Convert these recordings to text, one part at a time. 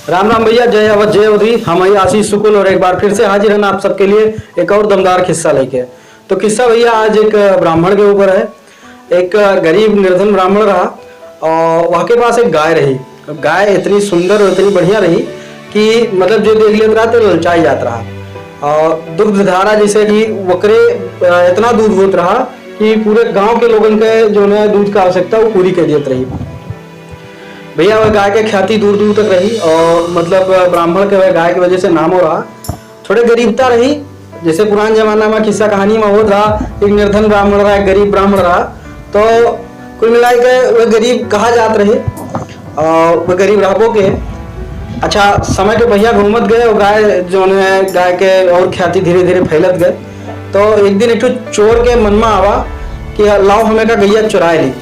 राम राम भैया, जय अवध जय अवधि। हम आशीष शुक्ल और एक बार फिर से हाजिर हैं आप सबके लिए एक और दमदार किस्सा लेके। तो किस्सा भैया आज एक ब्राह्मण के ऊपर है। एक गरीब निर्धन ब्राह्मण रहा और वहाँ के पास एक गाय रही। गाय इतनी सुंदर और इतनी बढ़िया रही कि मतलब जो देख लेता रहा तो ललचाई जाता रहा। और दुग्ध धारा जैसे कि वकरे इतना दूध होता रहा कि पूरे गांव के लोगों के जो है दूध का आवश्यकता वो पूरी कर देती रही। भैया वह गाय के ख्याति दूर दूर तक रही और मतलब ब्राह्मण के वह गाय की वजह से नाम हो रहा। थोड़े गरीबता रही, जैसे पुराने जमाना में किस्सा कहानी में हो रहा, एक निर्धन ब्राह्मण रहा, एक गरीब ब्राह्मण रहा। तो कुल मिला के वह गरीब कहा जात रहे और वह गरीब रहबो के अच्छा समय के भैया घूमत गए और गाय जो है गाय के और ख्याति धीरे धीरे फैलत गए। तो एक दिन एक चोर के मन में आवा कि लाओ हमें का गैया चुराए ली।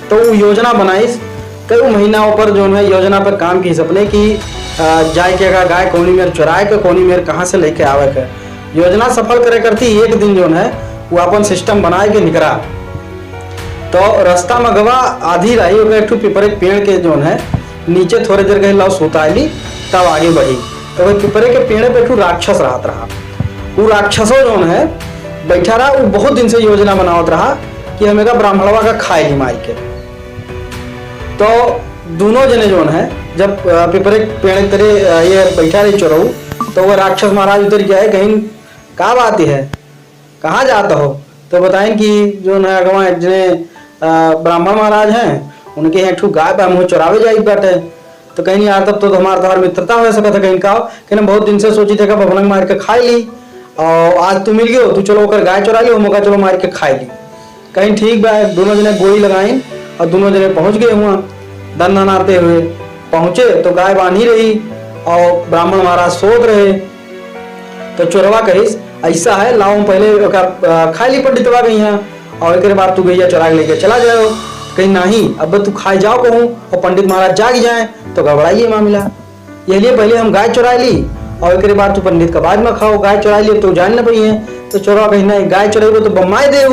तो वो योजना बनाई, कई महीना पर जो है योजना पर काम की सपने की जाए के गाय कोनी मेर चुराए के कोनी मेर कहाँ से लेके आवे के योजना सफल करे करती। एक दिन जो है वो अपन सिस्टम बनाए के निकला। तो रास्ता में गवा आधी रही एक पिपरे पेड़ के जो है नीचे थोड़े देर कहीं लाओ सुताली तब आगे बढ़ी। तो वह पिपरे के पेड़ पे एक राक्षस रहत रहा। वो राक्षसों जो है बैठा रहा, वो बहुत दिन से योजना बनावत रहा कि हमें का ब्राह्मणवा का खाए माई के। तो दोनों जने जो है जब पिपरे पेड़ तेरे ये बैठा रही चोरऊ, तो वह राक्षस महाराज उतर गया है कहीं कहा बात है कहाँ जाता हो। तो बताएं कि जो है अगवा जने ब्राह्मण महाराज हैं उनके यहाँ एक गाय बा मुँह चुरावे जाई बैठे। तो कहीं यार तब तो हमारे तुम्हारी मित्रता हो सका था कहीं का कहीं बहुत दिन से सोची थे कि भवनंग मार के खाई ली और आज तू मिल गयो, तू चलो होकर गाय चुरा ली, मौका चलो मार के खाई ली। कहीं ठीक बा, दोनों जने गोली लगाई और दोनों जने पहुंच गए हुआ। दन आते हुए पहुंचे तो गाय बांधी रही और ब्राह्मण महाराज सोच रहे। तो चोरवा कहिस ऐसा है लाओ पहले खाई ली पंडितवा गई यहाँ और एक बार तू गैया चुरा लेके चला जाओ। कहीं नहीं अब तू खाई जाओ कहूँ और पंडित महाराज जाग जाए तो गड़बड़ाइए मामला। ये लिए पहले हम गाय चुरा ली और एक बार तू पंडित का बाद में खाओ। गाय चुरा लिए तो जान न पड़ी है। तो चोरवा कहीं नहीं गाय चुराई तो बम्माई दे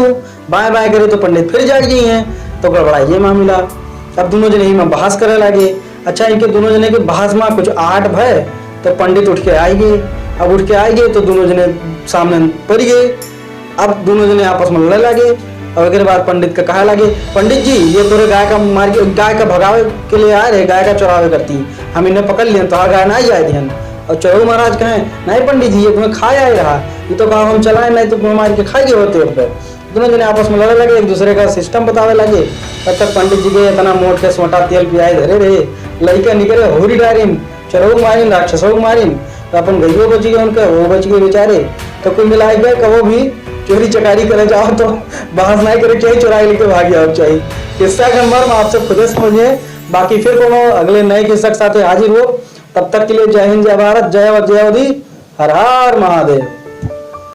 बाएं बाएं करे तो पंडित फिर जाग गई है तो गड़बड़ाइए मामला। अब दोनों जने ही में बहस करे लगे। अच्छा इनके दोनों जने के बहस में कुछ आठ भय तो पंडित उठ के आए गए। अब उठ के आए गए तो दोनों जने सामने पड़ गए। अब दोनों जने आपस में लड़ने लगे और अगले बार पंडित का कहा लगे पंडित जी ये तोरे गाय का मार के गाय का भगावे के लिए आए रहे, गाय का चुरावे करती हम इन्हें पकड़ लिए तो गाय ना जाए ध्यान। और चौरऊ महाराज कहें नहीं पंडित जी ये तुम्हें खाया ही रहा, ये तो कहा हम चलाए नहीं तो तुम्हें मार के खाई गए होते पे। दोनों जने आपस में लड़ने लगे, एक दूसरे का सिस्टम बतावे लगे। तब तक पंडित जी के इतना मोट के सोटा तेल पियाए धरे रहे, लड़का निकले होरी डारिन चौरऊ मारिन राक्षसों मारिन। तो अपन गईयो बच गए उनका, वो बच गए बेचारे। तो कुल मिलाए गए कहो भी चोरी चकारी करे जाओ तो बहस नहीं करे चाहिए, चुराई लेके भाग जाओ चाहिए। किस्सा का मर्म आपसे खुद समझिए। बाकी फिर कोनो अगले नए किस्सा के साथ हाजिर हो, तब तक के लिए जय हिंद जय भारत जय अवध जय अवधि हर हर महादेव।